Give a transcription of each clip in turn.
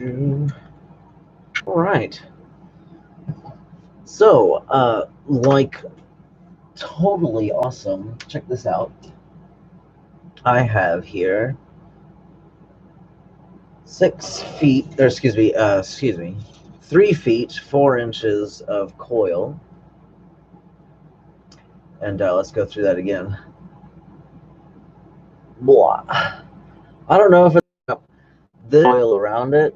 All right. So, like, totally awesome. Check this out. I have here 6 feet, or excuse me, 3 feet 4 inches of coil, and let's go through that again. Blah. I don't know if it's this coil around it.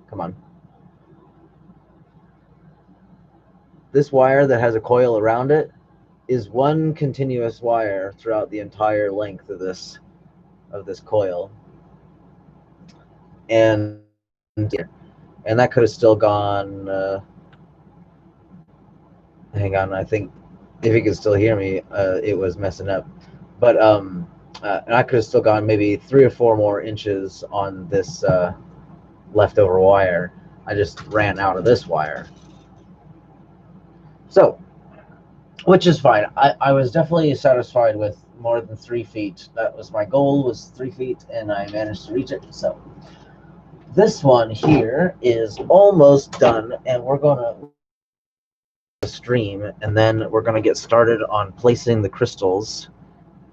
Come on. This wire that has a coil around it is one continuous wire throughout the entire length of this coil, and that could have still gone. Hang on, I think if you can still hear me, it was messing up. But and I could have still gone maybe 3 or 4 more inches on this leftover wire. I just ran out of this wire. So, which is fine. I was definitely satisfied with more than 3 feet. That was my goal, was 3 feet, and I managed to reach it. So this one here is almost done, and we're going to stream, and then we're going to get started on placing the crystals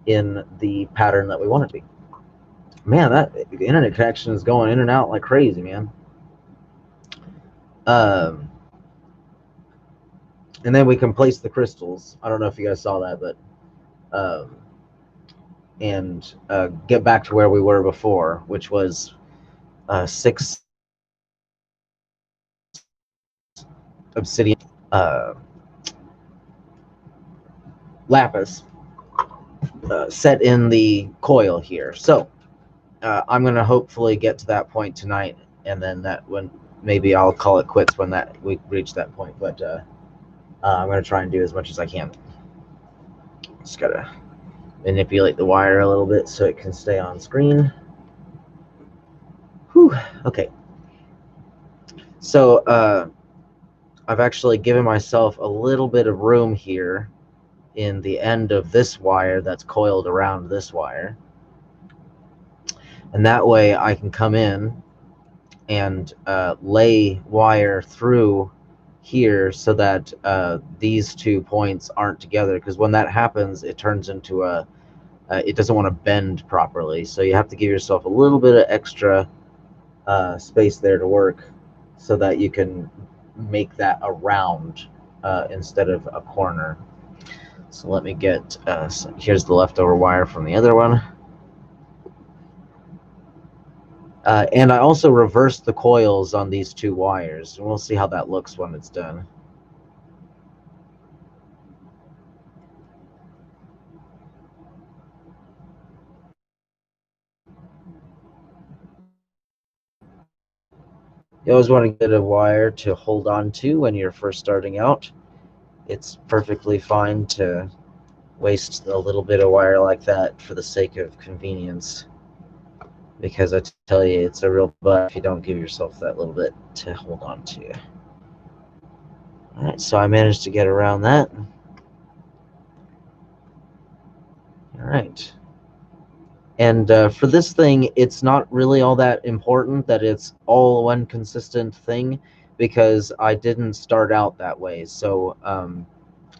in the pattern that we want it to be. Man, that internet connection is going in and out like crazy, man. And then we can place the crystals. I don't know if you guys saw that, but and get back to where we were before, which was 6 obsidian lapis set in the coil here. So I'm going to hopefully get to that point tonight, and then that when maybe I'll call it quits when that we reach that point. But I'm going to try and do as much as I can. Just got to manipulate the wire a little bit so it can stay on screen. Whew. Okay. So I've actually given myself a little bit of room here in the end of this wire that's coiled around this wire. And that way I can come in and lay wire through here so that these 2 points aren't together, because when that happens, it turns into it doesn't want to bend properly. So you have to give yourself a little bit of extra space there to work so that you can make that a round instead of a corner. So let me get, here's the leftover wire from the other one. And I also reversed the coils on these 2 wires, and we'll see how that looks when it's done. You always want to get a wire to hold on to when you're first starting out. It's perfectly fine to waste a little bit of wire like that for the sake of convenience, because I tell you, it's a real butt if you don't give yourself that little bit to hold on to. Alright, so I managed to get around that. Alright. And for this thing, it's not really all that important that it's all one consistent thing, because I didn't start out that way. So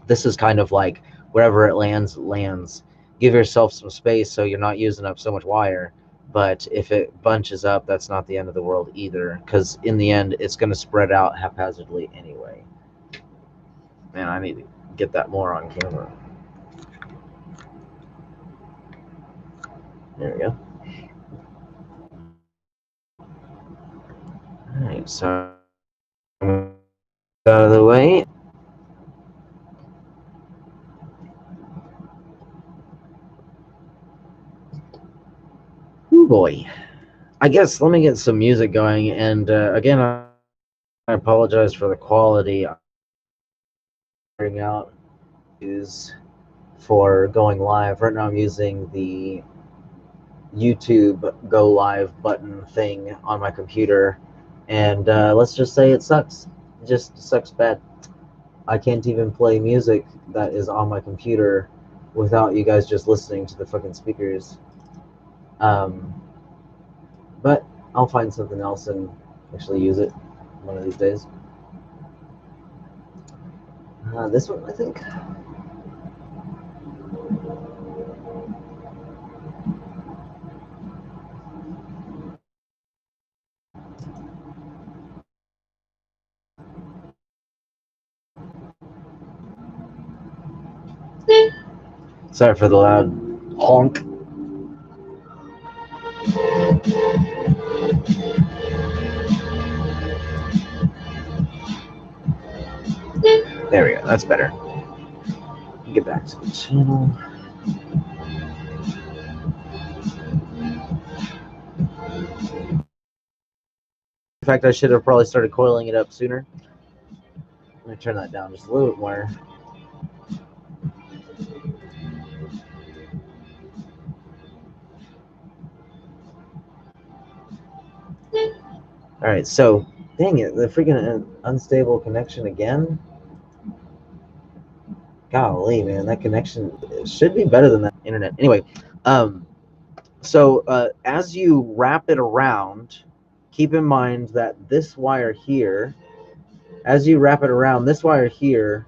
this is kind of like wherever it lands, it lands. Give yourself some space so you're not using up so much wire. But if it bunches up, that's not the end of the world either, because in the end, it's going to spread out haphazardly anyway. Man, I need to get that more on camera. There we go. All right, so out of the way. Oh boy. I guess let me get some music going, and again, I apologize for the quality. Figuring out is for going live. Right now I'm using the YouTube go live button thing on my computer, and let's just say it sucks. It just sucks bad. I can't even play music that is on my computer without you guys just listening to the fucking speakers. I'll find something else and actually use it one of these days. This one, I think. Sorry for the loud honk. There we go. That's better. Get back to the channel. In fact, I should have probably started coiling it up sooner. Let me turn that down just a little bit more. All right, so dang it, the freaking unstable connection again. Golly, man, that connection should be better than that internet. Anyway, so as you wrap it around, keep in mind that this wire here, as you wrap it around, this wire here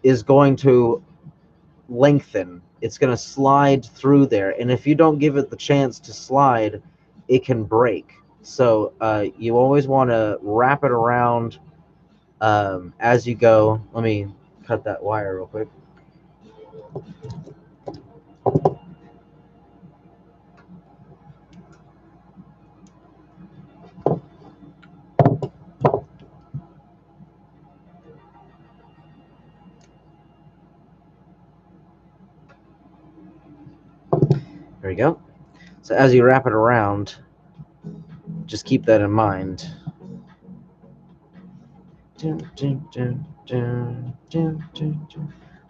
is going to lengthen. It's going to slide through there, and if you don't give it the chance to slide, it can break. So you always want to wrap it around as you go. Let me cut that wire real quick. There we go. So as you wrap it around, just keep that in mind.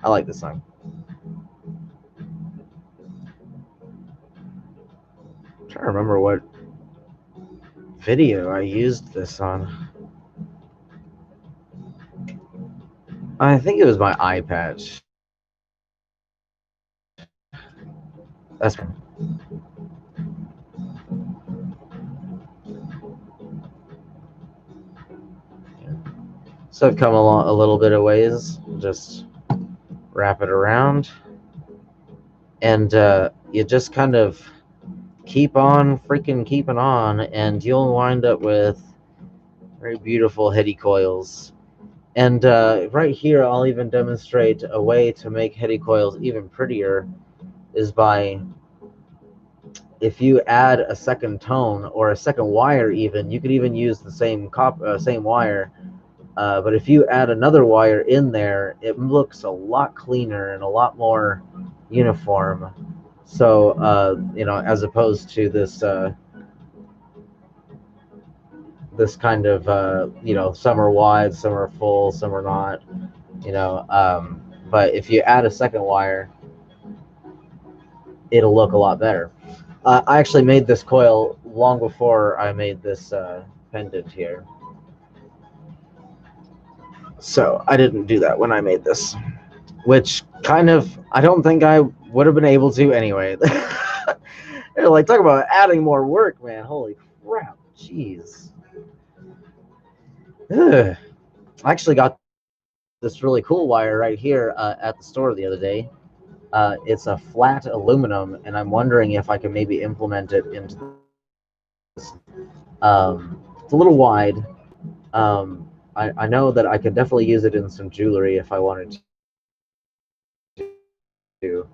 I like this song. I'm trying to remember what video I used this on. I think it was my eye patch. That's right. So I've come along a little bit of ways. Just wrap it around, and you just kind of keep on freaking keeping on, and you'll wind up with very beautiful heady coils. And right here, I'll even demonstrate a way to make heady coils even prettier is by, if you add a second tone or a second wire, even you could even use the same same wire, but if you add another wire in there, it looks a lot cleaner and a lot more uniform. So you know, as opposed to this this kind of you know, some are wide, some are full, some are not, you know. But if you add a second wire, it'll look a lot better. I actually made this coil long before I made this pendant here, so I didn't do that when I made this, which kind of, I don't think I would have been able to anyway. Like, talk about adding more work, man. Holy crap. Jeez. Ugh. I actually got this really cool wire right here at the store the other day. It's a flat aluminum, and I'm wondering if I can maybe implement it into this. It's a little wide. I know that I could definitely use it in some jewelry if I wanted to.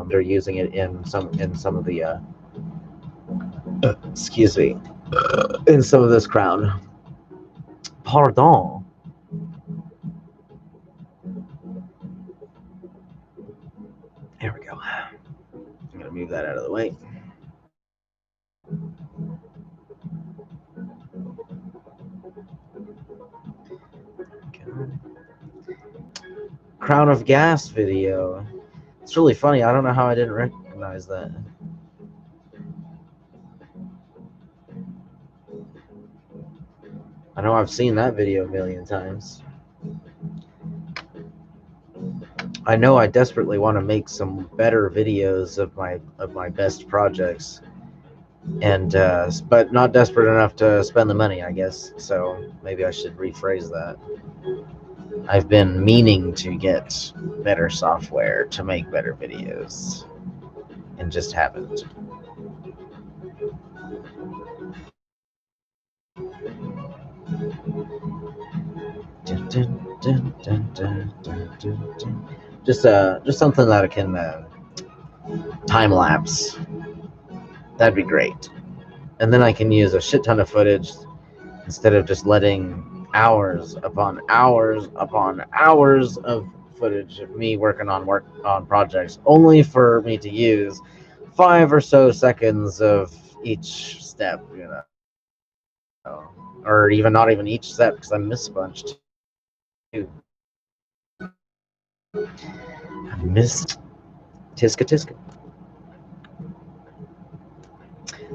They're using it in some of the excuse me, in some of this crown. Pardon. There we go. I'm gonna move that out of the way. Crown of Gas video. It's really funny. I don't know how I didn't recognize that. I know I've seen that video a million times. I know I desperately want to make some better videos of my best projects. and but not desperate enough to spend the money, I guess. So maybe I should rephrase that. I've been meaning to get better software to make better videos, and just haven't. Just something that I can time lapse. That'd be great. And then I can use a shit ton of footage instead of just letting hours upon hours upon hours of footage of me working on projects, only for me to use 5 or so seconds of each step, or even not even each step because I miss a bunch too. I miss Tiska Tiska.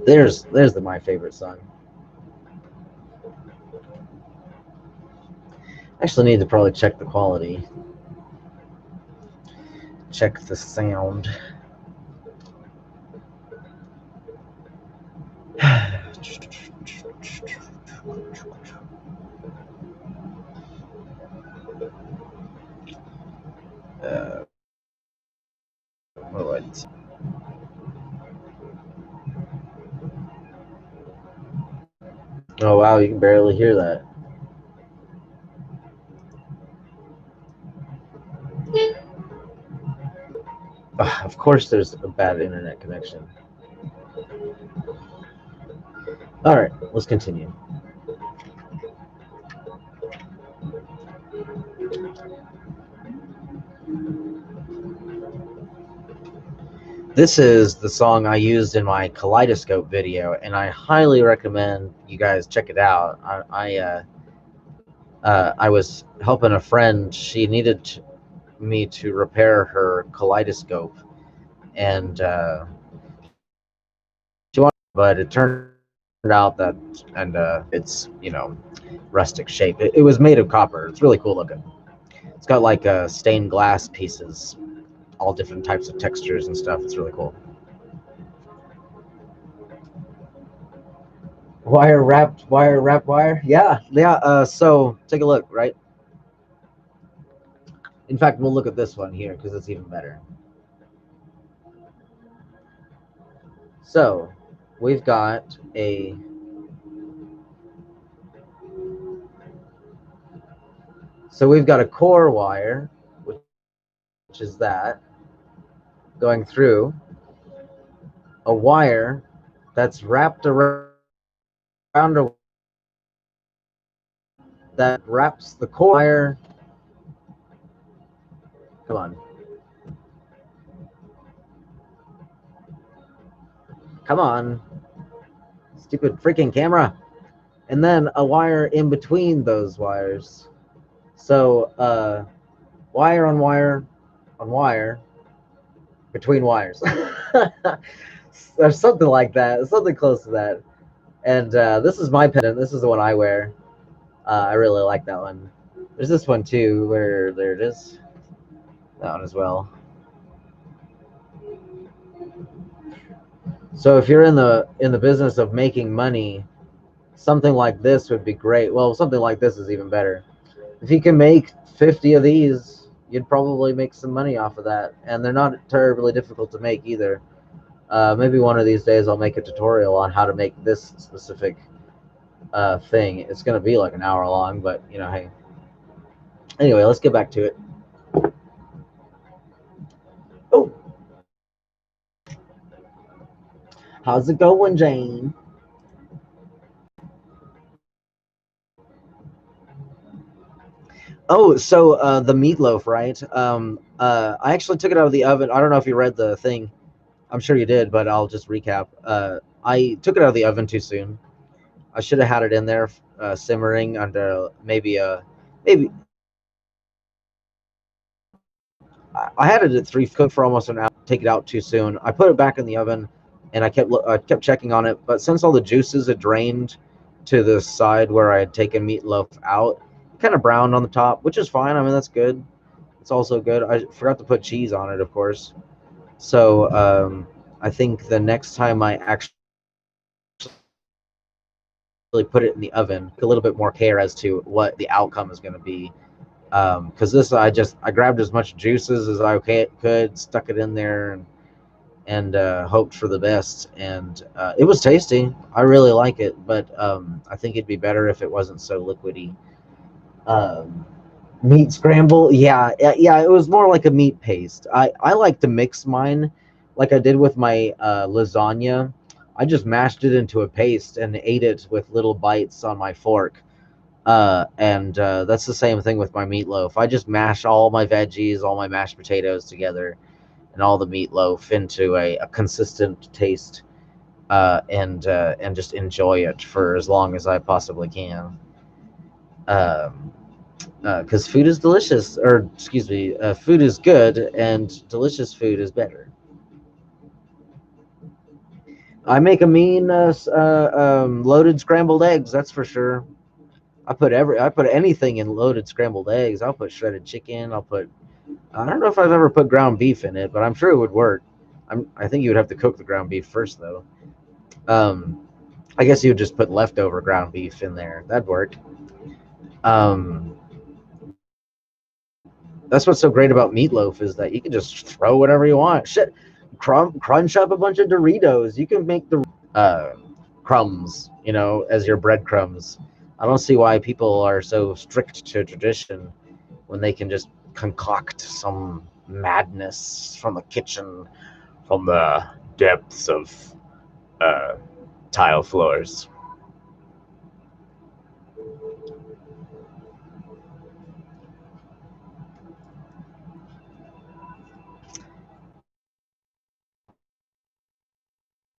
There's my favorite song. Actually, need to probably check the quality, check the sound. What? Oh wow, you can barely hear that. Of course, there's a bad internet connection. All right, let's continue. This is the song I used in my kaleidoscope video, and I highly recommend you guys check it out. I was helping a friend. She needed me to repair her kaleidoscope, and she wanted, but it turned out that, and it's rustic shape. It was made of copper. It's really cool looking. It's got like stained glass pieces, all different types of textures and stuff. It's really cool. Wire. Yeah, yeah. So take a look, right? In fact, we'll look at this one here because it's even better. So we've got a core wire, which is that going through a wire that's wrapped around a that wraps the core wire. Come on. Come on. Stupid freaking camera. And then a wire in between those wires. So wire on wire on wire between wires. There's something like that, something close to that. And this is my pendant. This is the one I wear. I really like that one. There's this one too, where there it is. That one as well. So if you're in the business of making money, something like this would be great. Well, something like this is even better. If you can make 50 of these, you'd probably make some money off of that. And they're not terribly difficult to make either. Maybe one of these days I'll make a tutorial on how to make this specific thing. It's going to be like an hour long, but hey. Anyway, let's get back to it. Oh, how's it going, Jane? Oh, so the meatloaf, right? I actually took it out of the oven. I don't know if you read the thing. I'm sure you did, but I'll just recap. I took it out of the oven too soon. I should have had it in there simmering under maybe. I had it at 3 cook for almost an hour. Take it out too soon. I put it back in the oven, and I kept checking on it. But since all the juices had drained to the side where I had taken meatloaf out, it kind of browned on the top, which is fine. I mean, that's good. It's also good. I forgot to put cheese on it, of course. So I think the next time I actually put it in the oven. A little bit more care as to what the outcome is going to be. Because this, I grabbed as much juices as I could, stuck it in there, and hoped for the best. And it was tasty. I really like it, but I think it'd be better if it wasn't so liquidy. Um, Meat scramble, yeah, yeah. It was more like a meat paste. I like to mix mine, like I did with my lasagna. I just mashed it into a paste and ate it with little bites on my fork. And that's the same thing with my meatloaf. I just mash all my veggies, all my mashed potatoes together, and all the meatloaf into a consistent taste, and just enjoy it for as long as I possibly can. Um, because food is delicious, or excuse me, food is good, and delicious food is better. I make a mean loaded scrambled eggs. That's for sure. I put anything in loaded scrambled eggs. I'll put shredded chicken. I don't know if I've ever put ground beef in it, but I'm sure it would work. I think you would have to cook the ground beef first, though. Um, I guess you would just put leftover ground beef in there. That'd work. Um, that's what's so great about meatloaf is that you can just throw whatever you want. Shit, crunch up a bunch of Doritos. You can make the crumbs, as your breadcrumbs. I don't see why people are so strict to tradition when they can just concoct some madness from the kitchen, from the depths of uh, tile floors.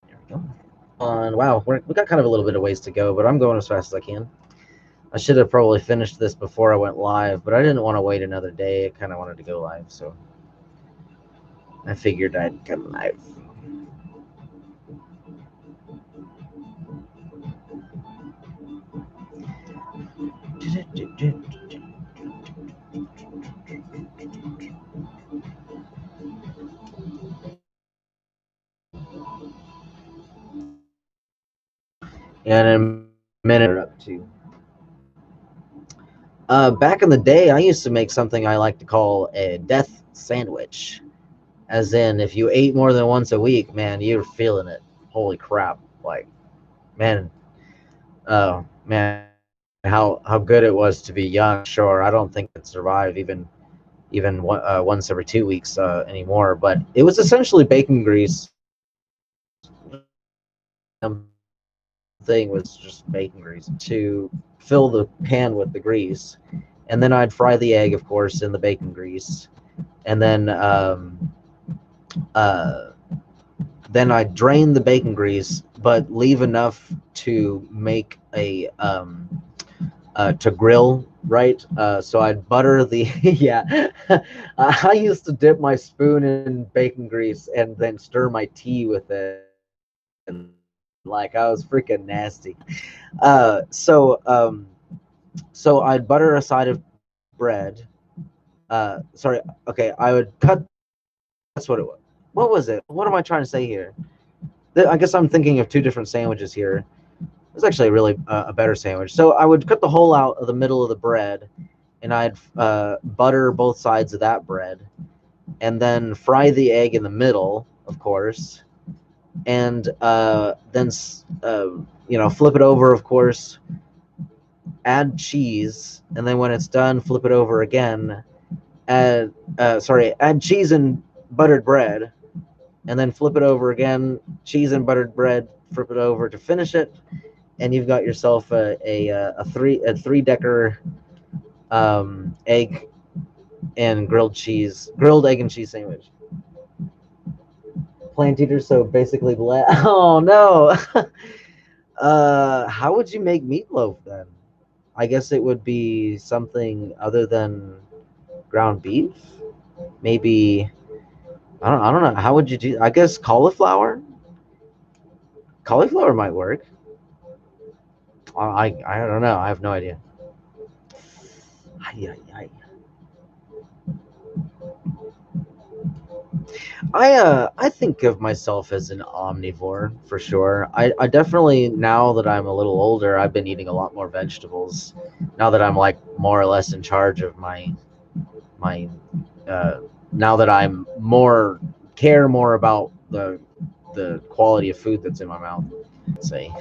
There we go. Wow, we got kind of a little bit of ways to go, but I'm going as fast as I can. I should have probably finished this before I went live, but I didn't want to wait another day. I kind of wanted to go live, so I figured I'd come live. And in a minute up to. Back in the day, I used to make something I like to call a death sandwich. As in, if you ate more than once a week, man, you're feeling it. Holy crap! Like, man, man, how good it was to be young. Sure, I don't think I'd survive even once every 2 weeks anymore. But it was essentially bacon grease. Thing was just bacon grease to fill the pan with the grease, and then I'd fry the egg, of course, in the bacon grease, and uh, then I'd drain the bacon grease, but leave enough to make a to grill, right? So I'd butter the yeah. I used to dip my spoon in bacon grease and then stir my tea with it. Like I was freaking nasty. Uh, so um, so I'd butter a side of bread. Sorry. Okay, I would cut. That's what it was. What was it? What am I trying to say here? I guess I'm thinking of two different sandwiches here. It's actually really a better sandwich. So I would cut the hole out of the middle of the bread, and I'd butter both sides of that bread, and then fry the egg in the middle, of course, and then flip it over, of course, add cheese, and then when it's done, flip it over again. Add cheese and buttered bread, and then flip it over again. Cheese and buttered bread, flip it over to finish it, and you've got yourself a three decker egg and grilled egg and cheese sandwich. Plant eater, so basically, oh no. How would you make meatloaf then? I guess it would be something other than ground beef. Maybe I don't know. How would you do? I guess cauliflower. Cauliflower might work. I don't know. I have no idea. Ay, ay, ay. I think of myself as an omnivore for sure. I definitely, now that I'm a little older, I've been eating a lot more vegetables. Now that I'm like more or less in charge of my uh, now that I'm more care more about the quality of food that's in my mouth. Say,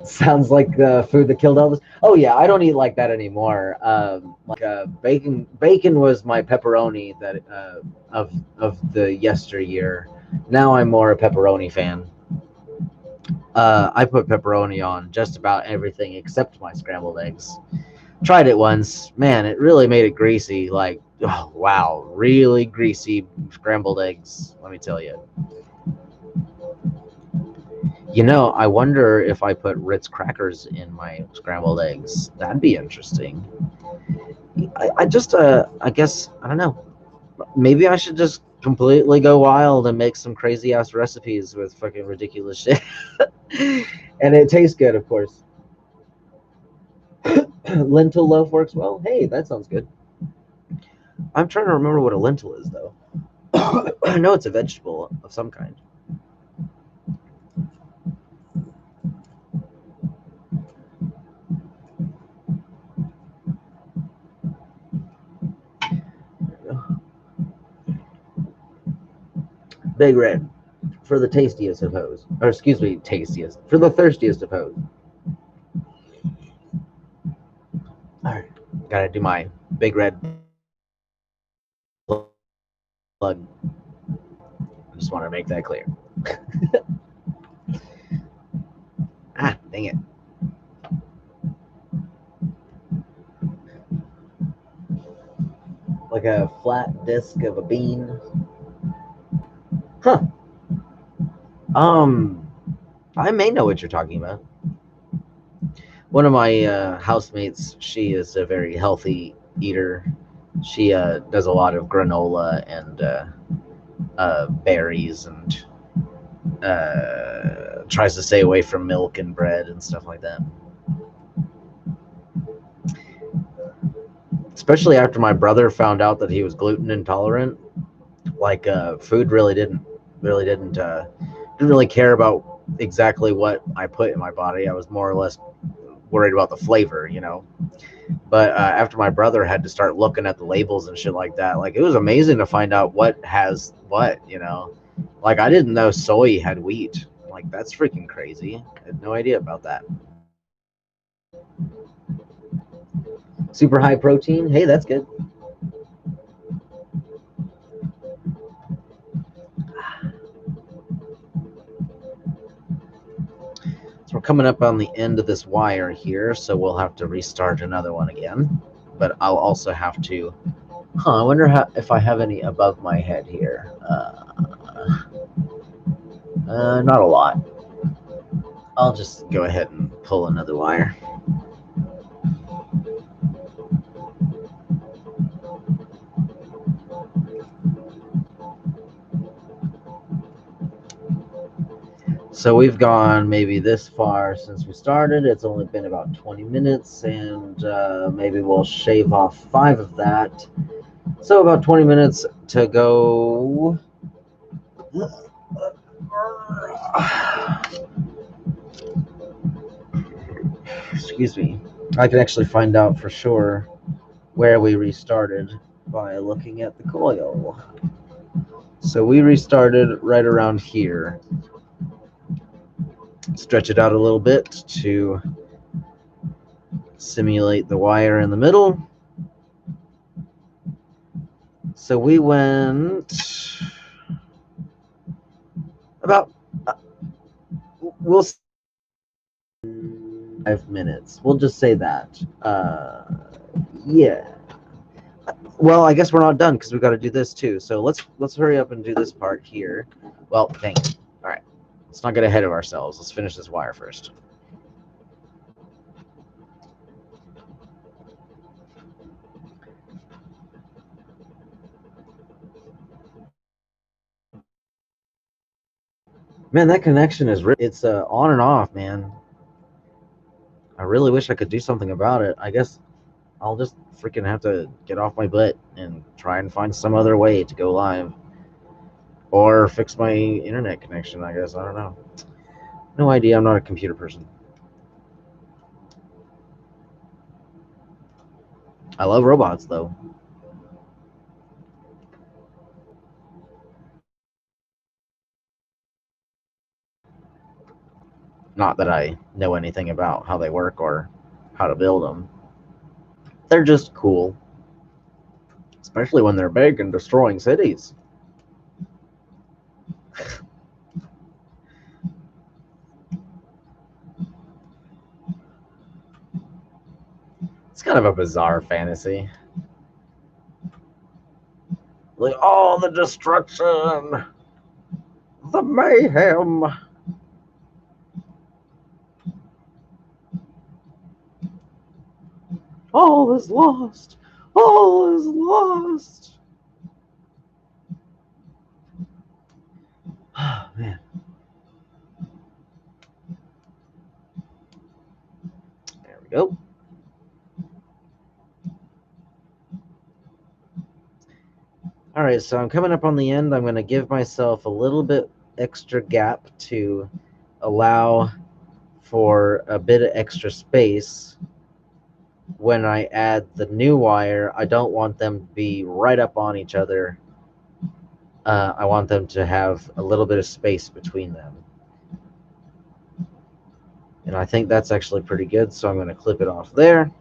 sounds like food that killed Elvis. Oh yeah, I don't eat like that anymore. Bacon was my pepperoni that of the yesteryear. Now I'm more a pepperoni fan. I put pepperoni on just about everything except my scrambled eggs. Tried it once, man, it really made it greasy. Like, oh wow, really greasy scrambled eggs. Let me tell you. I wonder if I put Ritz crackers in my scrambled eggs. That'd be interesting. I guess, I don't know. Maybe I should just completely go wild and make some crazy ass recipes with fucking ridiculous shit. And it tastes good, of course. Lentil loaf works well. Hey, that sounds good. I'm trying to remember what a lentil is, though. I know it's a vegetable of some kind. Big Red for the tastiest of hoes. Or excuse me, tastiest. For the thirstiest of hoes. Alright. Gotta do my Big Red plug. I just want to make that clear. Ah, dang it. Like a flat disc of a bean. Huh. Um, I may know what you're talking about. One of my housemates, she is a very healthy eater. She does a lot of granola and berries and tries to stay away from milk and bread and stuff like that. Especially after my brother found out that he was gluten intolerant, like food didn't really care about exactly what I put in my body. I was more or less worried about the flavor. But after my brother had to start looking at the labels and shit like that, like it was amazing to find out what has what. Like I didn't know soy had wheat. Like that's freaking crazy. I had no idea about that. Super high protein. Hey, that's good. So we're coming up on the end of this wire here, so we'll have to restart another one again. But I'll also have to. I wonder if I have any above my head here. Not a lot. I'll just go ahead and pull another wire. So we've gone maybe this far since we started. It's only been about 20 minutes, and maybe we'll shave off 5 of that. So about 20 minutes to go. Excuse me. I can actually find out for sure where we restarted by looking at the coil. So we restarted right around here. Stretch it out a little bit to simulate the wire in the middle. So we went about, we'll 5 minutes. We'll just say that. Yeah. Well, I guess we're not done because we've got to do this too. So let's hurry up and do this part here. Well, dang it. All right. Let's not get ahead of ourselves. Let's finish this wire first. Man, that connection it's on and off, man. I really wish I could do something about it. I guess I'll just freaking have to get off my butt and try and find some other way to go live. Or fix my internet connection, I guess. I don't know. No idea. I'm not a computer person. I love robots, though. Not that I know anything about how they work or how to build them. They're just cool, especially when they're big and destroying cities. It's kind of a bizarre fantasy. Like, all the destruction, the mayhem. All is lost. All is lost. Oh, man. There we go. All right, so I'm coming up on the end. I'm going to give myself a little bit extra gap to allow for a bit of extra space. When I add the new wire, I don't want them to be right up on each other. I want them to have a little bit of space between them. And I think that's actually pretty good, so I'm going to clip it off there.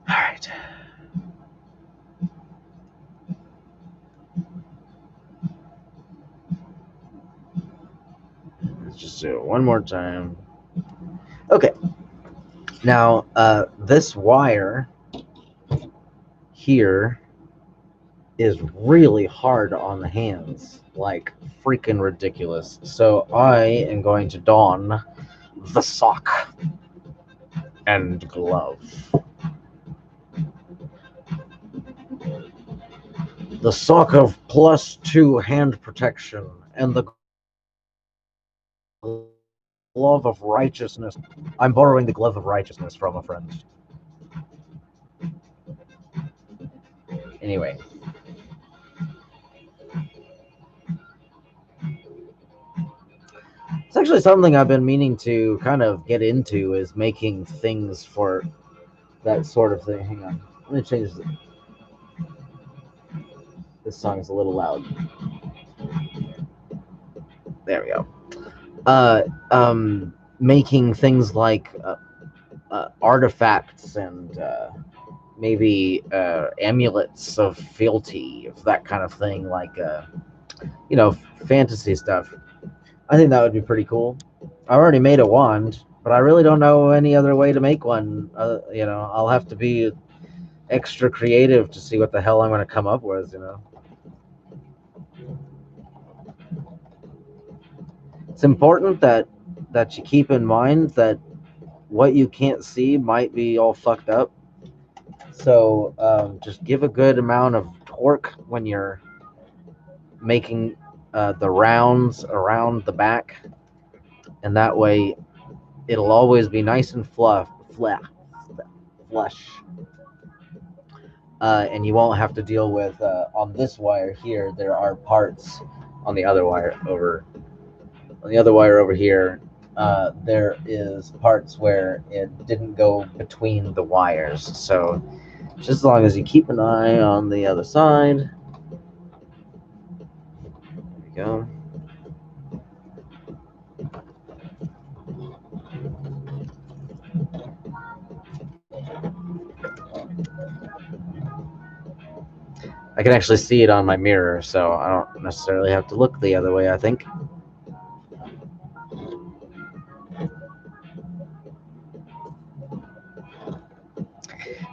All right. Let's just do it one more time. Okay. Now, this wire here is really hard on the hands, like freaking ridiculous. So I am going to don the sock and glove. The sock of +2 hand protection and the glove of righteousness. I'm borrowing the glove of righteousness from a friend. Anyway. It's actually something I've been meaning to kind of get into, is making things for that sort of thing. Hang on. Let me change this. This song is a little loud. There we go. Making things like artifacts and maybe amulets of fealty, that kind of thing, like fantasy stuff. I think that would be pretty cool. I already made a wand, but I really don't know any other way to make one. I'll have to be extra creative to see what the hell I'm going to come up with. It's important that you keep in mind that what you can't see might be all fucked up. So just give a good amount of torque when you're making the rounds around the back, and that way it'll always be nice and flush, and you won't have to deal with on this wire here. There are parts on the other wire over here. There is parts where it didn't go between the wires, so just as long as you keep an eye on the other side. There we go. I can actually see it on my mirror, so I don't necessarily have to look the other way, I think.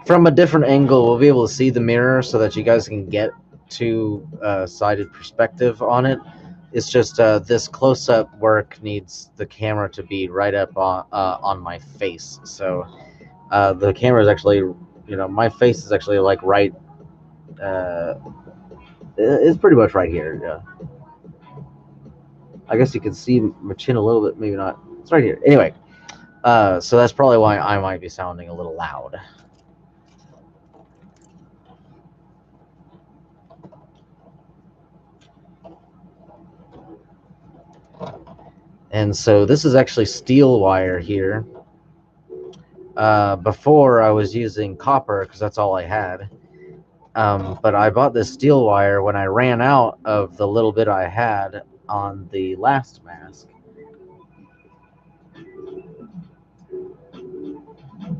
From a different angle, we'll be able to see the mirror so that you guys can get two-sided perspective on it. It's just this close-up work needs the camera to be right up on my face. So the camera is actually, my face is actually like right It's pretty much right here. Yeah. I guess you can see my chin a little bit, maybe not. It's right here. Anyway, so that's probably why I might be sounding a little loud. And so this is actually steel wire here. Before I was using copper because that's all I had. But I bought this steel wire when I ran out of the little bit I had on the last mask.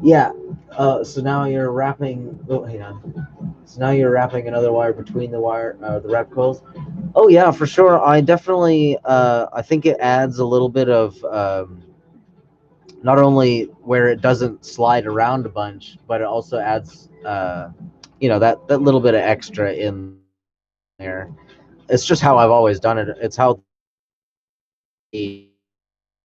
Yeah. So now you're wrapping. Oh, hang on. So now you're wrapping another wire between the wrap coils. Oh yeah, for sure. I definitely. I think it adds a little bit of not only where it doesn't slide around a bunch, but it also adds that little bit of extra in there. It's just how I've always done it. It's how the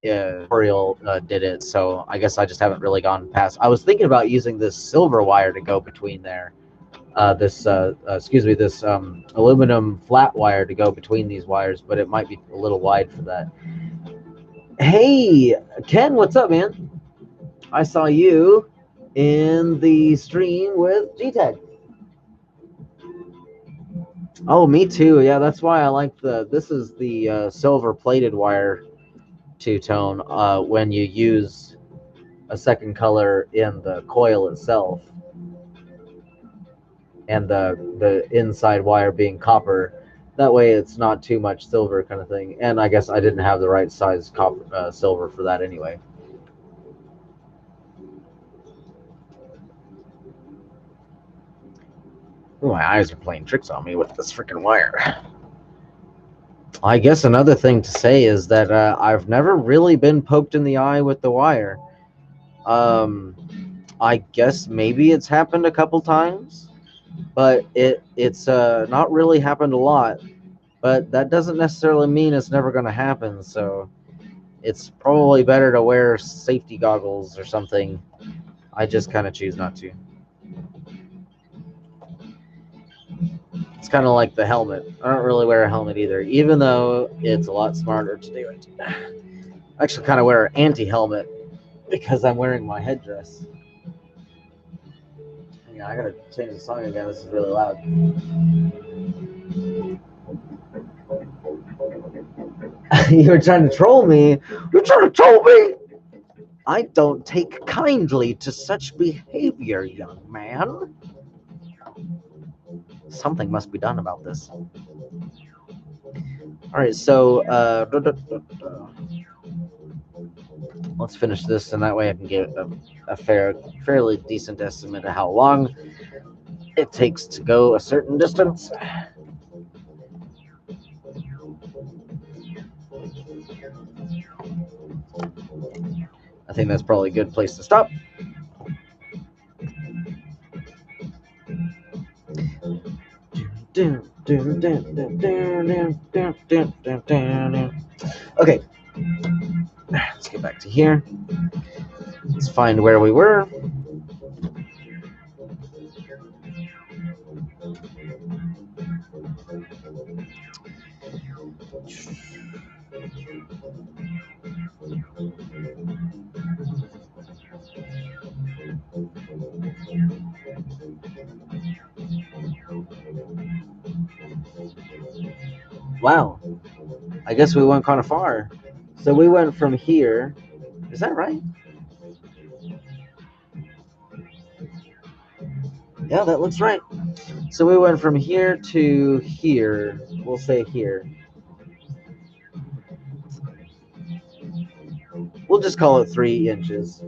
tutorial did it. So I guess I just haven't really gone past. I was thinking about using this silver wire to go between there. This aluminum flat wire to go between these wires, but it might be a little wide for that. Hey, Ken, what's up, man? I saw you in the stream with GTED. Oh, me too. Yeah, that's why I like this is the silver plated wire two-tone when you use a second color in the coil itself, and the inside wire being copper. That way, it's not too much silver kind of thing. And I guess I didn't have the right size copper silver for that anyway. Ooh, my eyes are playing tricks on me with this freaking wire. I guess another thing to say is that I've never really been poked in the eye with the wire. Um, I guess maybe it's happened a couple times, but it's not really happened a lot. But that doesn't necessarily mean it's never going to happen. So it's probably better to wear safety goggles or something. I just kind of choose not to. It's kind of like the helmet. I don't really wear a helmet either, even though it's a lot smarter to do it. I actually kind of wear an anti-helmet because I'm wearing my headdress. Yeah, I gotta change the song again. This is really loud. You were trying to troll me. You're trying to troll me. I don't take kindly to such behavior, young man. Something must be done about this. All right, so let's finish this, and that way I can get a fairly decent estimate of how long it takes to go a certain distance. I think that's probably a good place to stop. Okay, let's get back to here. Let's find where we were. Wow, I guess we went kind of far. So we went from here. Is that right? Yeah, that looks right. So we went from here to here. We'll say here. We'll just call it 3 inches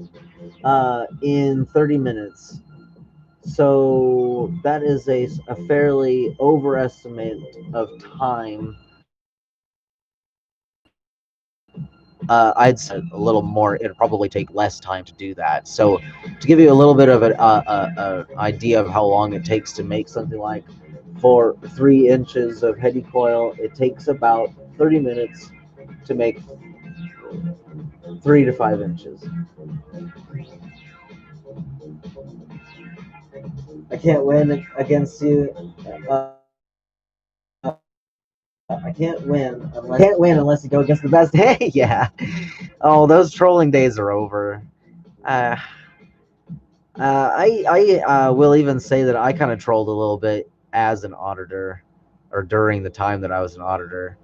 in 30 minutes. So that is a fairly overestimate of time. I'd say a little more. It'd probably take less time to do that. So, to give you a little bit of an idea of how long it takes to make something like for 3 inches of heady coil, it takes about 30 minutes to make 3 to 5 inches. I can't win against you. I can't win unless you go against the best. Hey, yeah. Oh, those trolling days are over. I will even say that I kind of trolled a little bit as an auditor, or during the time that I was an auditor,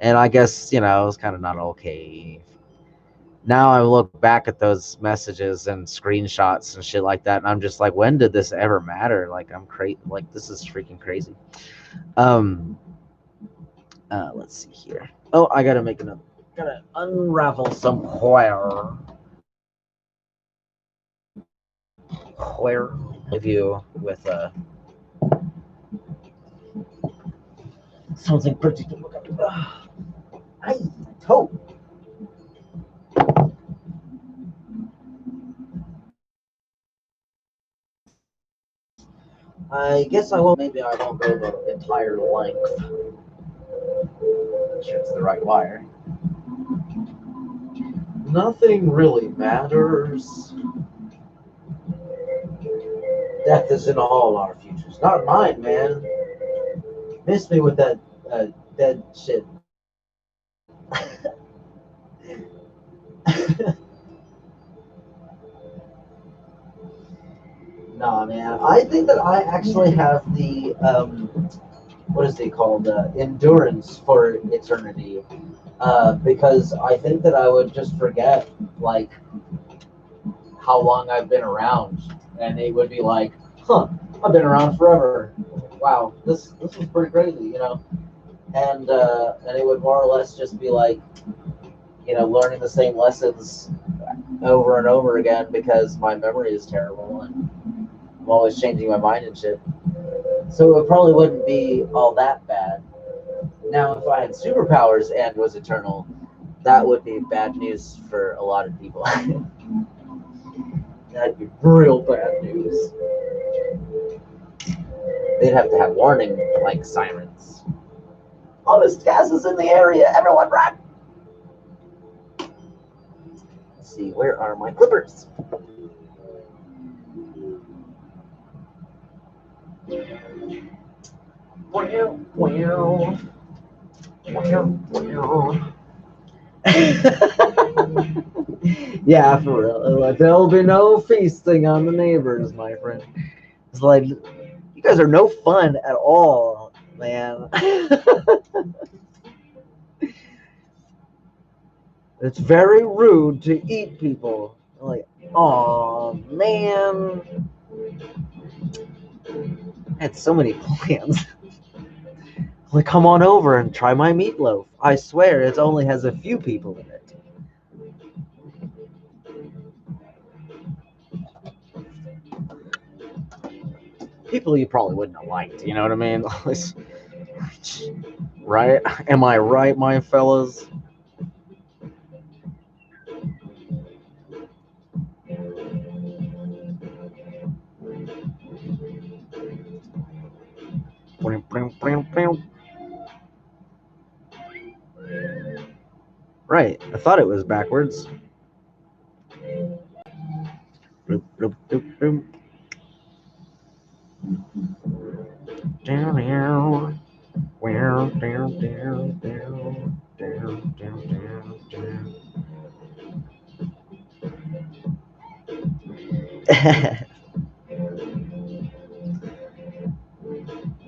and I guess it was kind of not okay. Now I look back at those messages and screenshots and shit like that, and I'm just like, when did this ever matter? Like I'm crazy. Like this is freaking crazy. Let's see here. Oh, I gotta make another. Gotta unravel some wire. Where leave you with something pretty to look at. I hope. I guess I won't. Maybe I won't go the entire length. Make sure it's the right wire. Nothing really matters. Death is in all our futures. Not mine, man. Miss me with that dead shit. Nah, man. I think that I actually have the what is it called? Endurance for eternity. Because I think that I would just forget like how long I've been around, and it would be like, huh, I've been around forever. Wow, this is pretty crazy, and it would more or less just be like, learning the same lessons over and over again because my memory is terrible and I'm always changing my mind and shit. So it probably wouldn't be all that bad. Now, if I had superpowers and was eternal, that would be bad news for a lot of people. That'd be real bad news. They'd have to have warning like sirens. Honest gases in the area, everyone run! Let's see, where are my clippers? Yeah, for real. There'll be no feasting on the neighbors, my friend. It's like, you guys are no fun at all, man. It's very rude to eat people. I'm like, oh man. I had so many plans. Like, come on over and try my meatloaf. I swear it only has a few people in it. People you probably wouldn't have liked, you know what I mean? Right? Am I right, my fellas? Right. I thought it was backwards. Down here.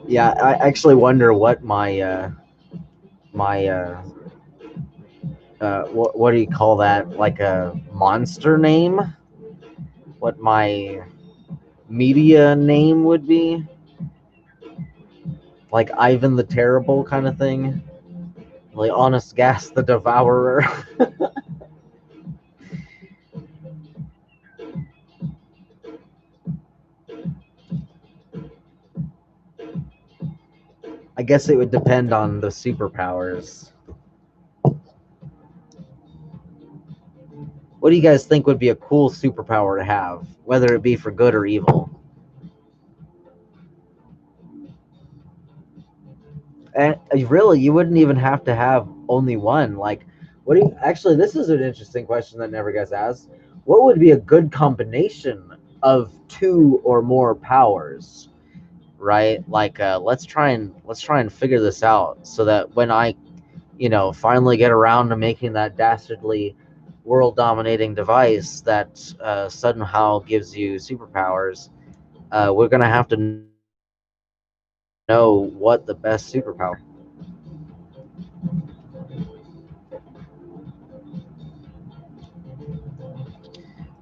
Yeah, I actually wonder what my what do you call that? Like a monster name? What my media name would be? Like Ivan the Terrible kind of thing? Like Honest Gas the Devourer? I guess it would depend on the superpowers. What do you guys think would be a cool superpower to have, whether it be for good or evil? And really, you wouldn't even have to have only one. Like, what do you actually? This is an interesting question that never gets asked. What would be a good combination of two or more powers? right? Like, let's try and figure this out so that when I, finally get around to making that dastardly world dominating device that somehow gives you superpowers, we're gonna have to know what the best superpower is.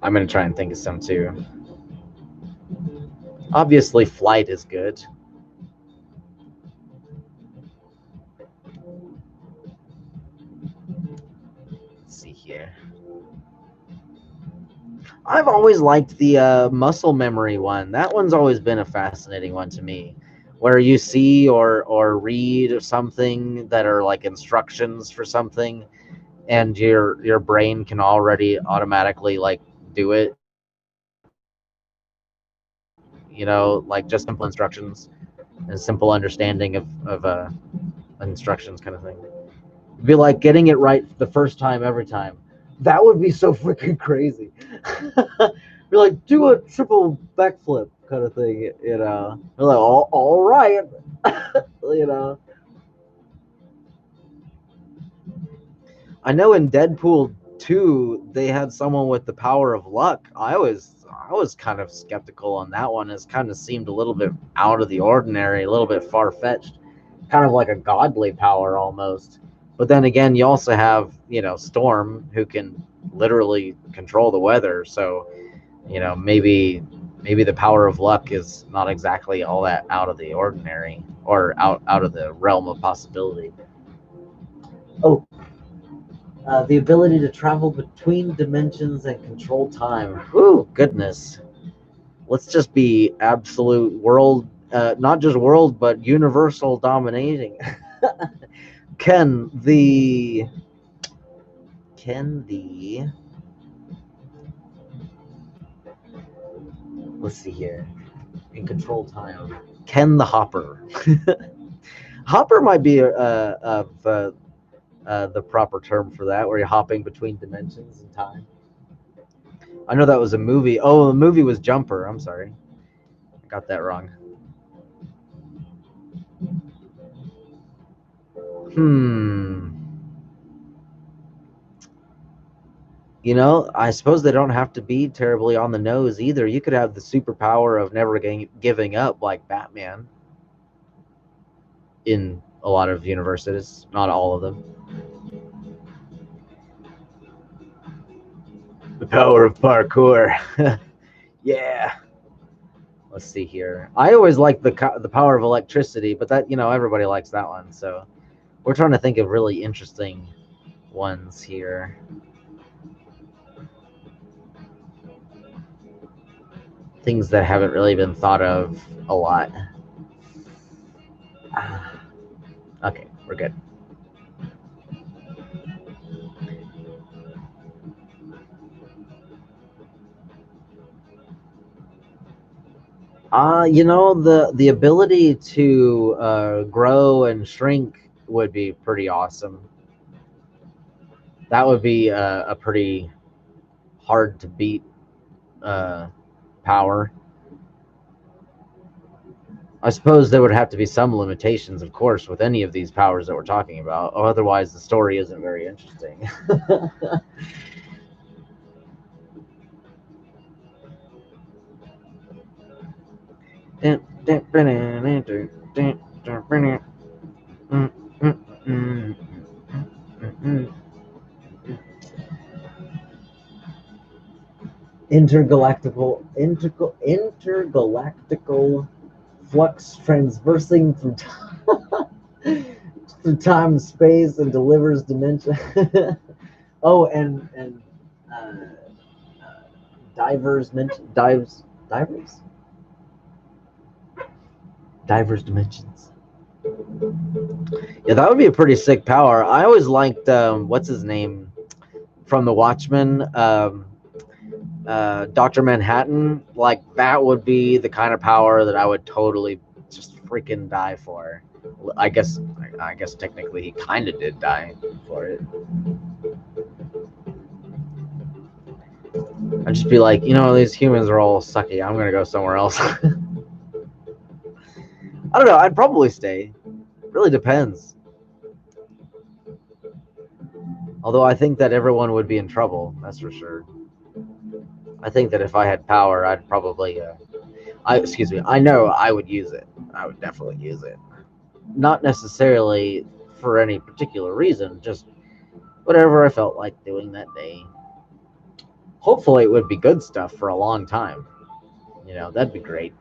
I'm gonna try and think of some too. Obviously, flight is good. Let's see here. I've always liked the muscle memory one. That one's always been a fascinating one to me, where you see or read something that are like instructions for something, and your brain can already automatically like do it. Like just simple instructions and simple understanding of instructions kind of thing. It'd be like getting it right the first time every time. That would be so freaking crazy. You're like, do a triple backflip kind of thing, you know. You're like, all right, you know. I know in Deadpool 2 they had someone with the power of luck. I was kind of skeptical on that one. It kind of seemed a little bit out of the ordinary, a little bit far fetched, kind of like a godly power almost. But then again, you also have Storm, who can literally control the weather. So maybe the power of luck is not exactly all that out of the ordinary or out of the realm of possibility. Oh, the ability to travel between dimensions and control time. Whew, goodness. Let's just be absolute world, not just world, but universal dominating. Can the can the let's see here, in control time. Can the Hopper? Hopper might be the proper term for that, where you're hopping between dimensions and time. I know that was a movie. Oh, the movie was Jumper. I'm sorry, I got that wrong. Hmm. I suppose they don't have to be terribly on the nose either. You could have the superpower of never giving up, like Batman, in a lot of universes, not all of them. The power of parkour. Yeah. Let's see here. I always like the power of electricity, but that everybody likes that one. So we're trying to think of really interesting ones here. Things that haven't really been thought of a lot. Okay, we're good. The ability to grow and shrink would be pretty awesome. That would be a pretty hard to beat uh, power. I suppose there would have to be some limitations, of course, with any of these powers that we're talking about. Otherwise, the story isn't very interesting. Intergalactical flux transversing through time, through time and space, and delivers dimension. Oh, and uh, divers divers dimensions. Yeah, that would be a pretty sick power. I always liked what's his name from The Watchmen, Doctor Manhattan. Like that would be the kind of power that I would totally just freaking die for. I guess technically he kind of did die for it. I'd just be like, these humans are all sucky. I'm gonna go somewhere else. I don't know. I'd probably stay. Really depends. Although I think that everyone would be in trouble. That's for sure. I think that if I had power, I'd probably. Excuse me. I know I would use it. I would definitely use it. Not necessarily for any particular reason, just whatever I felt like doing that day. Hopefully, it would be good stuff for a long time. That'd be great.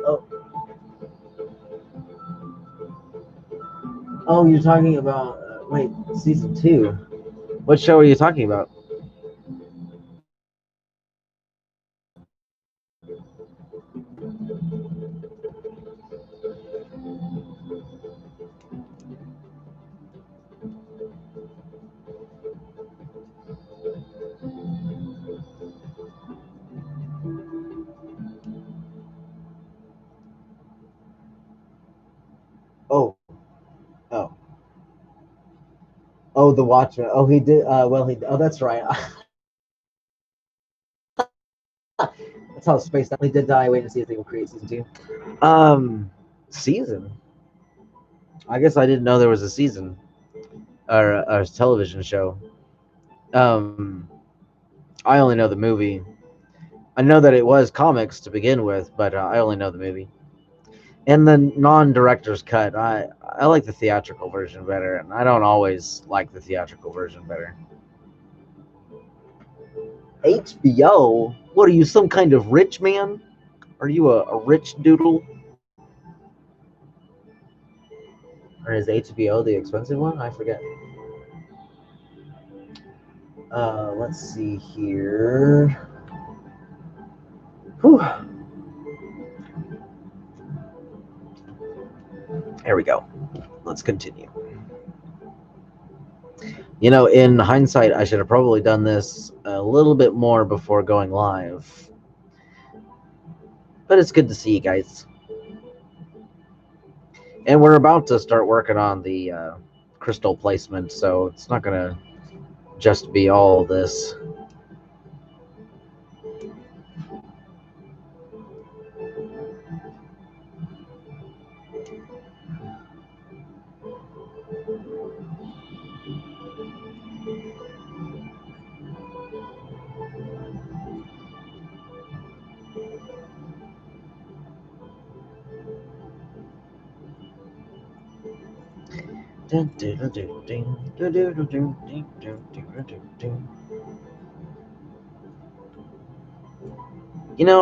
Oh, oh, you're talking about wait, season 2. What show are you talking about? Oh, oh, oh, The Watchmen. Oh, he did. Well, he. Oh, that's right. That's how spaced out. He did die. Waiting to see if they will create season 2. Season. I guess I didn't know there was a season or a television show. Um, I only know the movie. I know that it was comics to begin with, but I only know the movie. And the non-director's cut, I like the theatrical version better, and I don't always like the theatrical version better. HBO? What are you, some kind of rich man? Are you a rich doodle? Or is HBO the expensive one? I forget. Let's see here. Whew. There we go. Let's continue. In hindsight, I should have probably done this a little bit more before going live. But it's good to see you guys. And we're about to start working on the crystal placement, so it's not going to just be all this.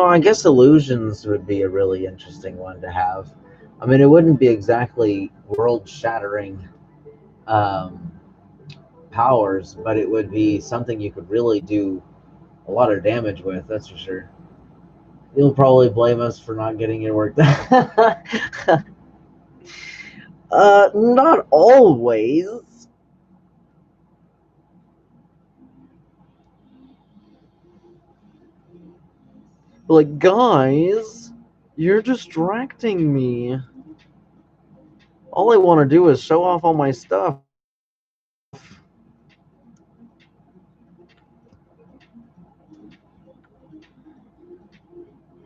I guess illusions would be a really interesting one to have. I mean, it wouldn't be exactly world-shattering um, powers, but it would be something you could really do a lot of damage with, that's for sure. You'll probably blame us for not getting your work done. Not always. Like, guys, you're distracting me. All I want to do is show off all my stuff.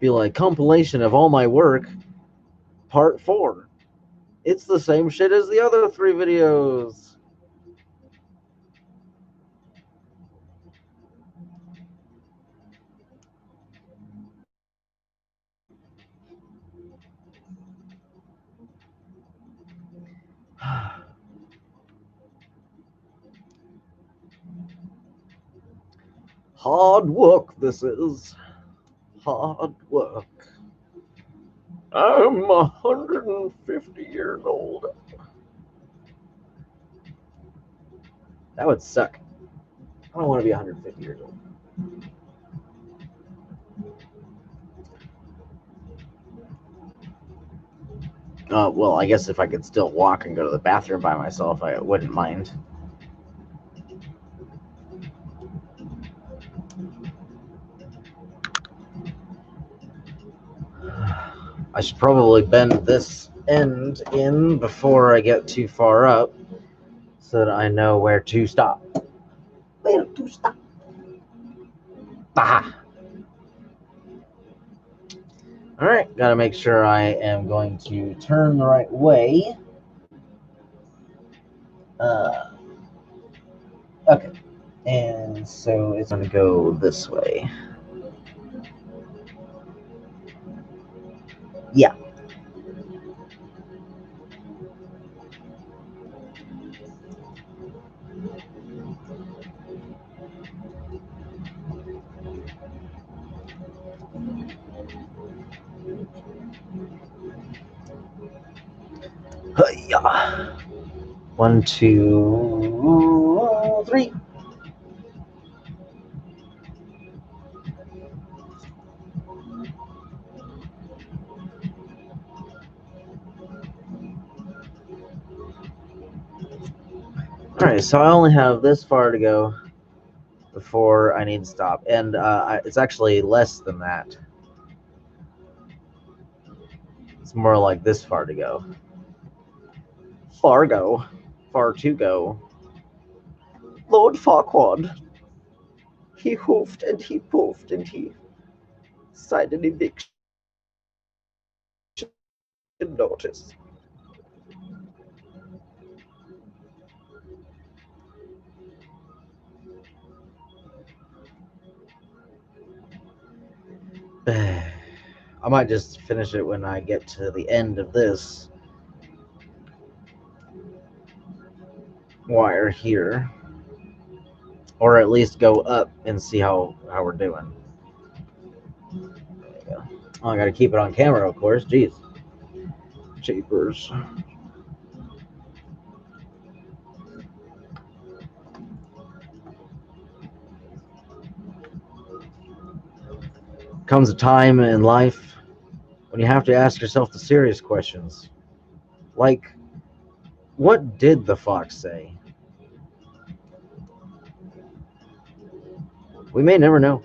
Be like, compilation of all my work, part 4. It's the same shit as the other 3 videos. Hard work, this is. Hard work. I'm 150 years old. That would suck. I don't want to be 150 years old. Well, I guess if I could still walk and go to the bathroom by myself, I wouldn't mind. I should probably bend this end in before I get too far up, so that I know where to stop. Where to stop? Bah! Alright, gotta make sure I am going to turn the right way. Okay, and so it's gonna go this way. Yeah. Hi-ya. 1, 2, 3. Alright, so I only have this far to go before I need to stop. And it's actually less than that. It's more like this far to go. Far to go. Lord Farquaad. He hoofed and he poofed and he signed an eviction notice. I might just finish it when I get to the end of this wire here. Or at least go up and see how we're doing. There you go. Oh, I gotta keep it on camera, of course. Jeez. Jeepers. Comes a time in life when you have to ask yourself the serious questions. Like, what did the fox say? We may never know.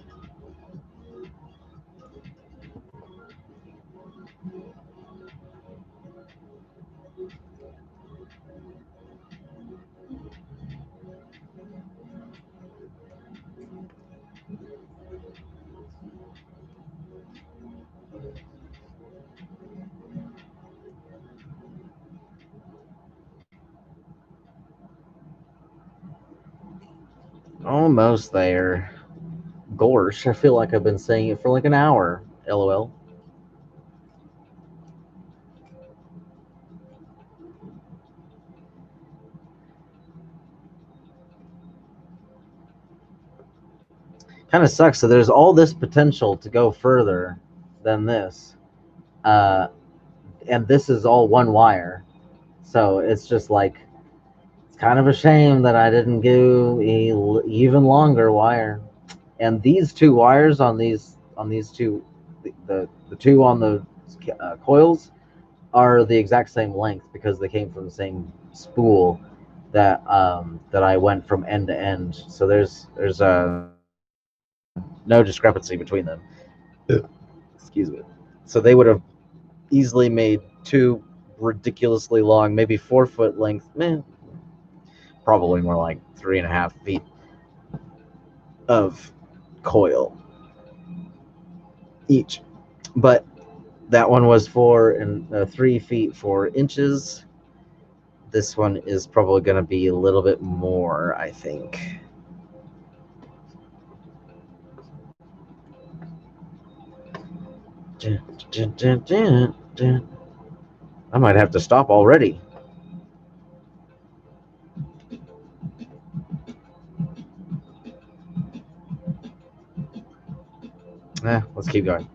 Almost there. Gorsh, I feel like I've been saying it for like an hour. LOL. Kind of sucks. So there's all this potential to go further than this. And this is all one wire. So it's just like, it's kind of a shame that I didn't do a even longer wire. And these two wires on these two, the two on the coils are the exact same length because they came from the same spool that that I went from end to end. So there's no discrepancy between them. Excuse me. So they would have easily made two ridiculously long, maybe 4-foot length, probably more like 3.5 feet of coil each. But that one was 3 feet 4 inches. This one is probably going to be a little bit more, I think. I might have to stop already. Let's keep going.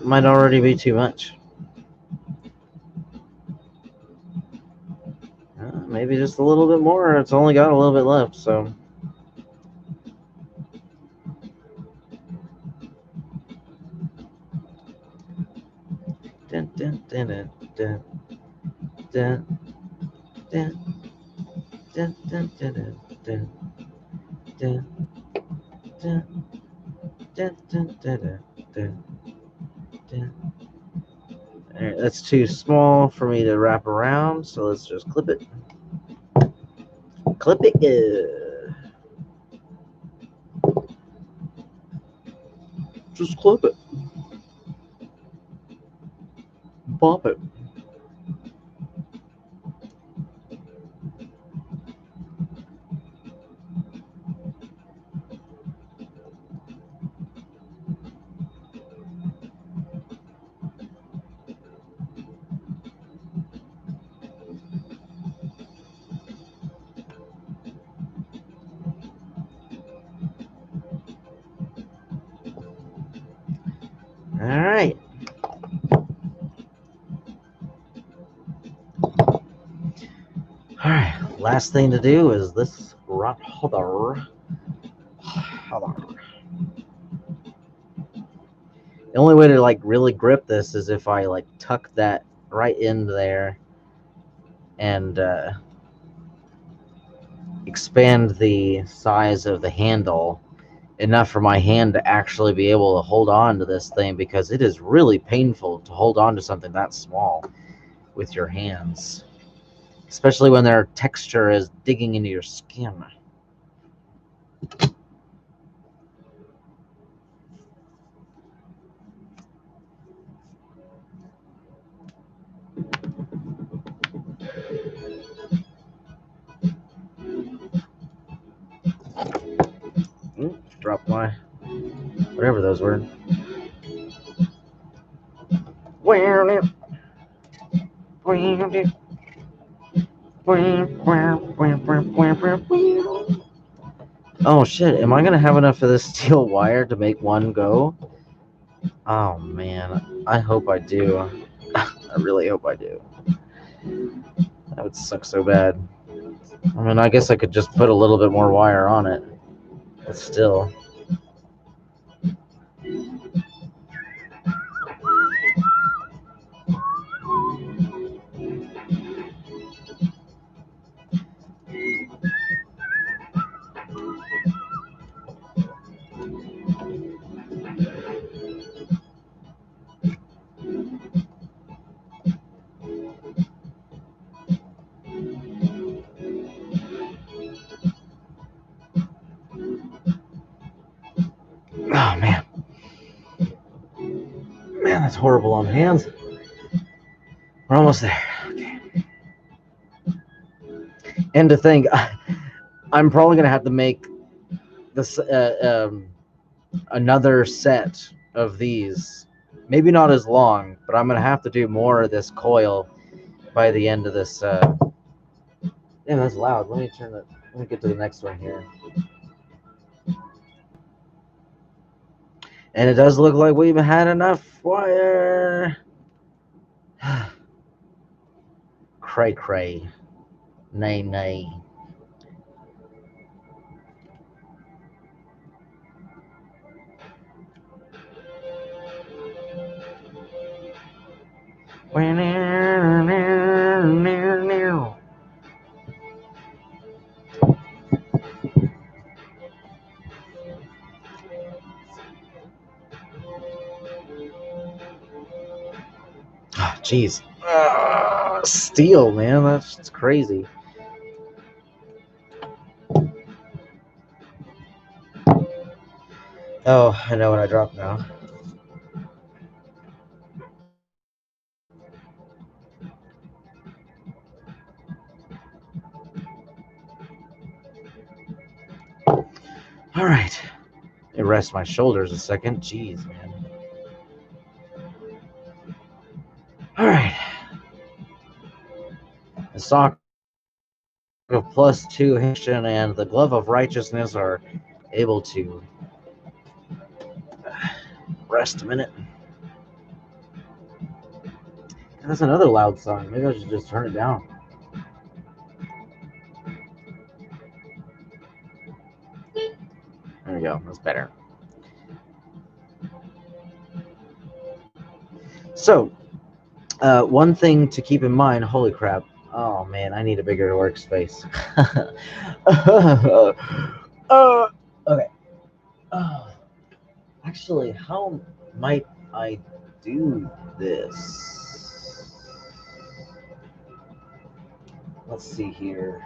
might already be too much. Maybe just a little bit more. It's only got a little bit left, so. Dun, dun, dun, dun, dun, dun, dun, dun, dun, dun, dun, dun, dun, dun, dun, dun, dun, dun. All right, that's too small for me to wrap around, so let's just clip it. Clip it good. Just clip it. Bop it. All right. All right. Last thing to do is this rod holder. The only way to like really grip this is if I like tuck that right in there and expand the size of the handle enough for my hand to actually be able to hold on to this thing, because it is really painful to hold on to something that small with your hands, especially when their texture is digging into your skin. Drop my whatever those were. Oh shit, am I gonna have enough of this steel wire to make one go? Oh man, I hope I do. I really hope I do. That would suck so bad. I mean, I guess I could just put a little bit more wire on it, but still. Oh man. Man, that's horrible on hands. We're almost there. Okay. And to think, I'm probably gonna have to make this another set of these. Maybe not as long, but I'm gonna have to do more of this coil by the end of this. Damn, that's loud. Let me turn it. Let me get to the next one here. And it does look like we've had enough wire. Cray cray. Nay nay. Jeez. Steel, man. That's crazy. Oh, I know what I dropped now. All right. It rests my shoulders a second. Jeez, man. All right. The sock of +2 Haitian and the glove of righteousness are able to rest a minute. That's another loud song. Maybe I should just turn it down. There we go. That's better. So, one thing to keep in mind. Holy crap! Oh man, I need a bigger workspace. Okay. Actually, how might I do this? Let's see here.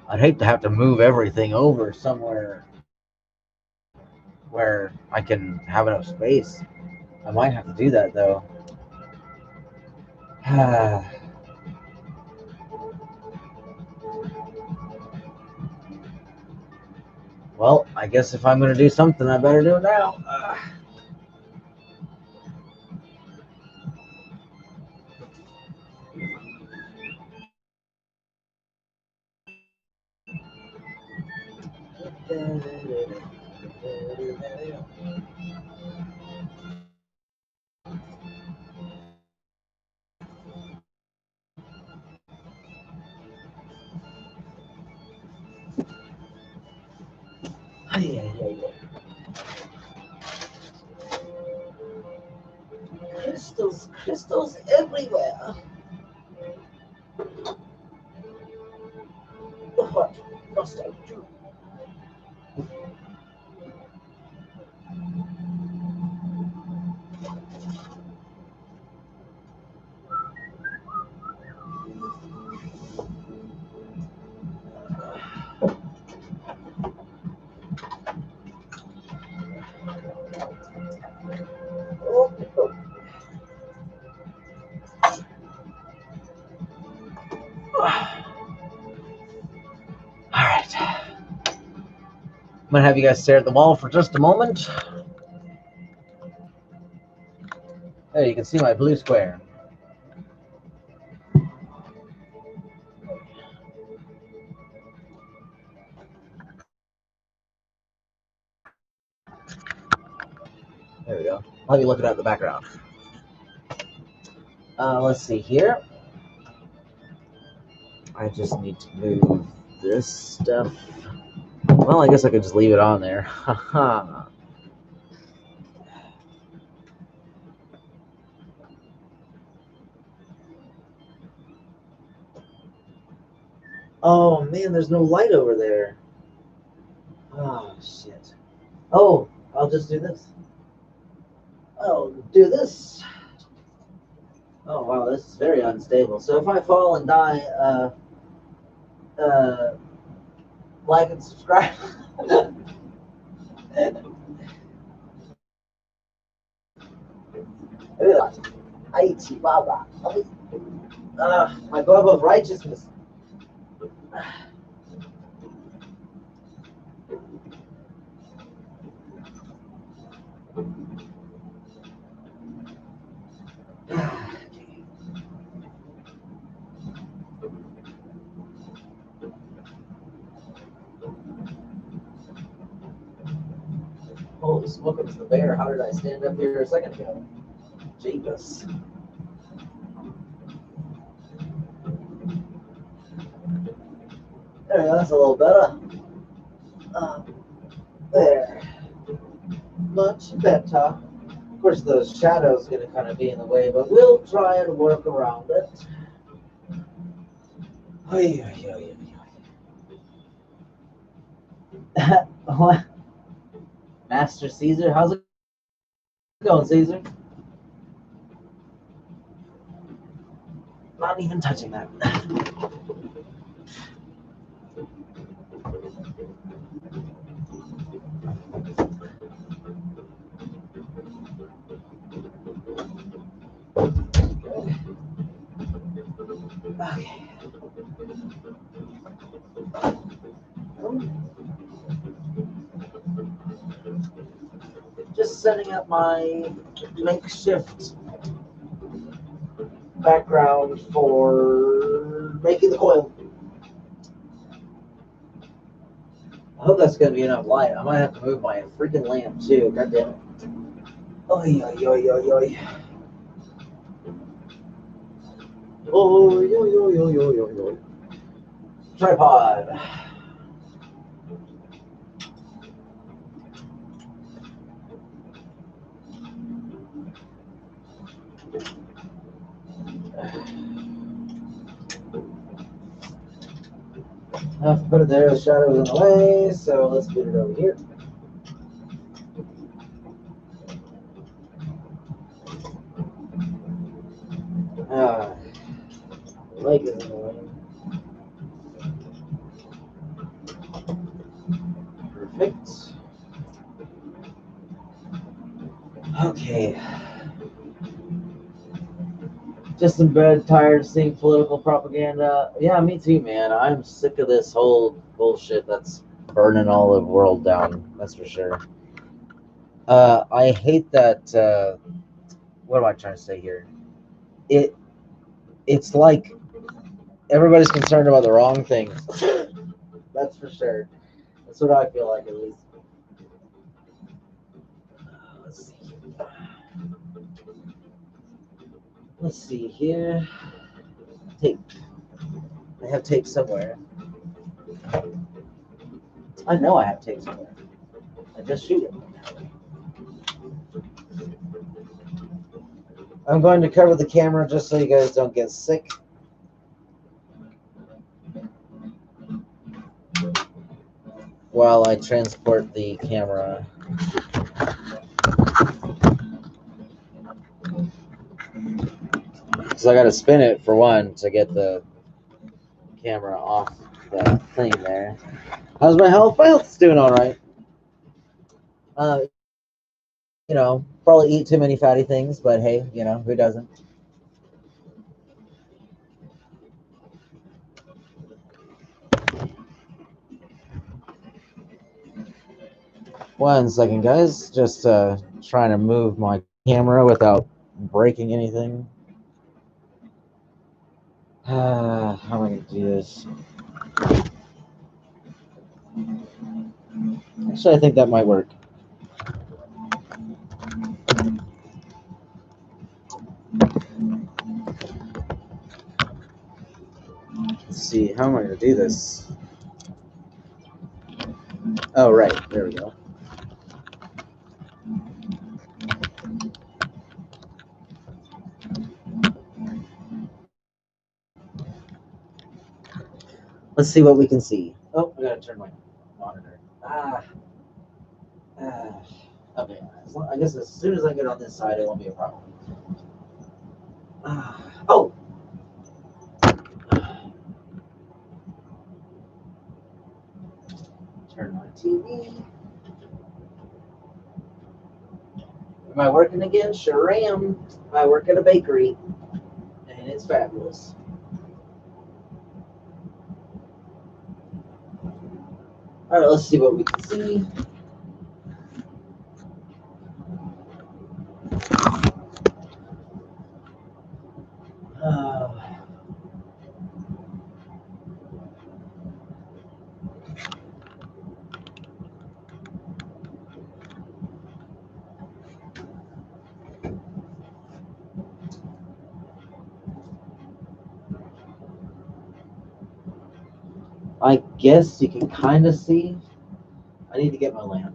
I'd hate to have to move everything over somewhere where I can have enough space. I might have to do that though. Well, I guess if I'm going to do something, I better do it now. Crystals, crystals everywhere. What must I do? Alright. I'm going to have you guys stare at the wall for just a moment. There, you can see my blue square. There we go. I'll be looking at the background. Let's see here. I just need to move this stuff. Well, I guess I could just leave it on there. Haha. Oh man, there's no light over there. Oh shit. Oh, I'll just do this. I'll do this. Oh wow, this is very unstable. So if I fall and die, like and subscribe. My glove of righteousness. Holy smoke, it's the bear. How did I stand up here a second ago? Jesus. There we go, that's a little better. There. Much better. Of course, the shadow's going to kind of be in the way, but we'll try and work around it. What? Master Caesar? How's it going, Caesar? Not even touching that. Okay. Just setting up my makeshift background for making the coil. I hope that's going to be enough light. I might have to move my freaking lamp too. God damn it. Oy, oy, oy, oy, oy. Oh, yo, yo, yo, yo, yo, yo. Tripod. I've put it there, the shadow's in the way, so let's get it over here. Ah, the leg is in the way. Perfect. Okay. Just in bed, tired of seeing political propaganda. Yeah, me too, man. I'm sick of this whole bullshit that's burning all the world down. That's for sure. I hate that. What am I trying to say here? It's like everybody's concerned about the wrong things. That's for sure. That's what I feel like, at least. Let's see. Let's see here. Tape. I have tape somewhere. I know I have tape somewhere. I just shoot it. I'm going to cover the camera just so you guys don't get sick. While I transport the camera. So I got to spin it for one to get the camera off the thing there. How's my health? My health's doing all right. Probably eat too many fatty things, but hey, who doesn't? One second, guys. Just trying to move my camera without breaking anything. How am I going to do this? Actually, I think that might work. Let's see. How am I going to do this? Oh, right. There we go. Let's see what we can see. Oh, I gotta turn my monitor. Okay. I guess as soon as I get on this side, it won't be a problem. Oh. Turn my TV. Am I working again? Sure am. I work at a bakery, and it's fabulous. All right, let's see what we can see. I guess you can kind of see. I need to get my lamp.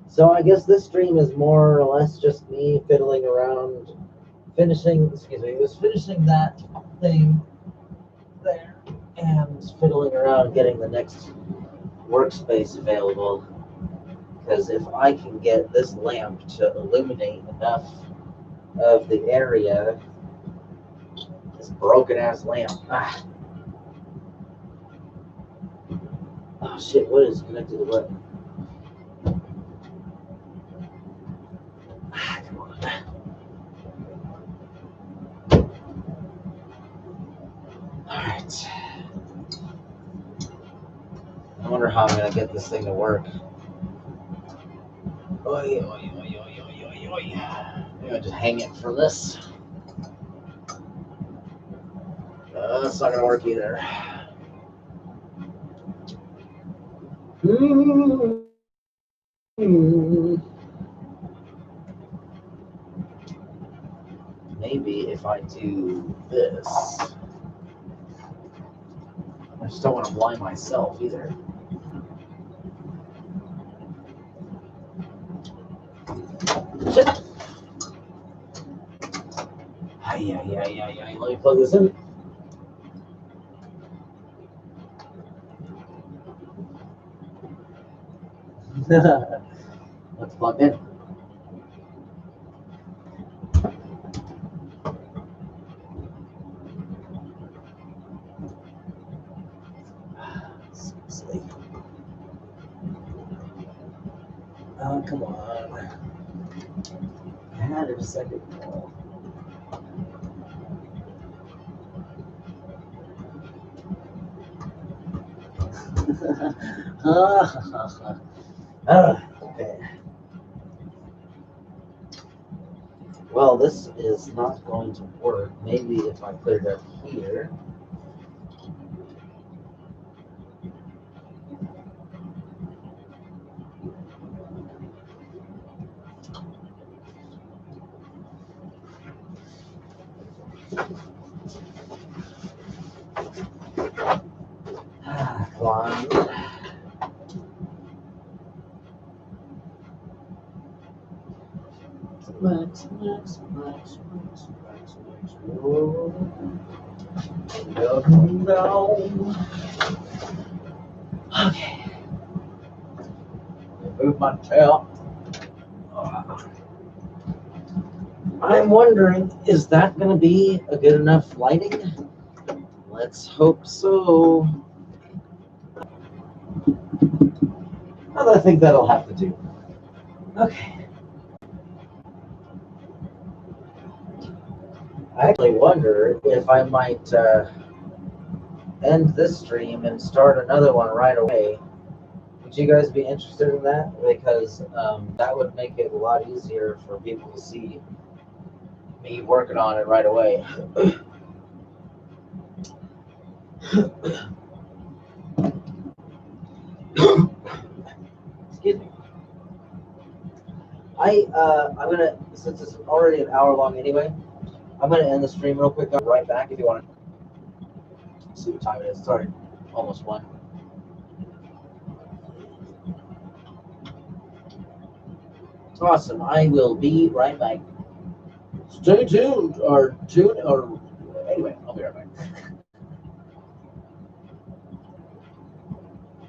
So I guess this stream is more or less just me fiddling around, finishing that thing there, and fiddling around getting the next workspace available. Because if I can get this lamp to illuminate enough of the area, this broken ass lamp. Oh shit, what is connected to what? Come on. Alright. I wonder how I'm gonna get this thing to work. Oi, oi, oi, oi, oi, oi, oi. Maybe I'll just hang it from this. That's not gonna work either. Maybe maybe if I do this. I just don't want to blind myself either. Shit. Let me plug this in. Let's plug in. Sleep. Oh, come on. I had it a second ago. Okay. Well, this is not going to work. Maybe if I put it up here. Come on. Max. No. Okay. Move my tail. I'm wondering, is that going to be a good enough lighting? Let's hope so. I think that'll have to do. Okay. I actually wonder if I might end this stream and start another one right away. Would you guys be interested in that? Because that would make it a lot easier for people to see me working on it right away. Excuse me. I'm gonna, since it's already an hour long anyway, I'm gonna end the stream real quick. I'll be right back if you want to see what time it is. Sorry, almost 1. Awesome. I will be right back. Stay tuned, or anyway, I'll be right back.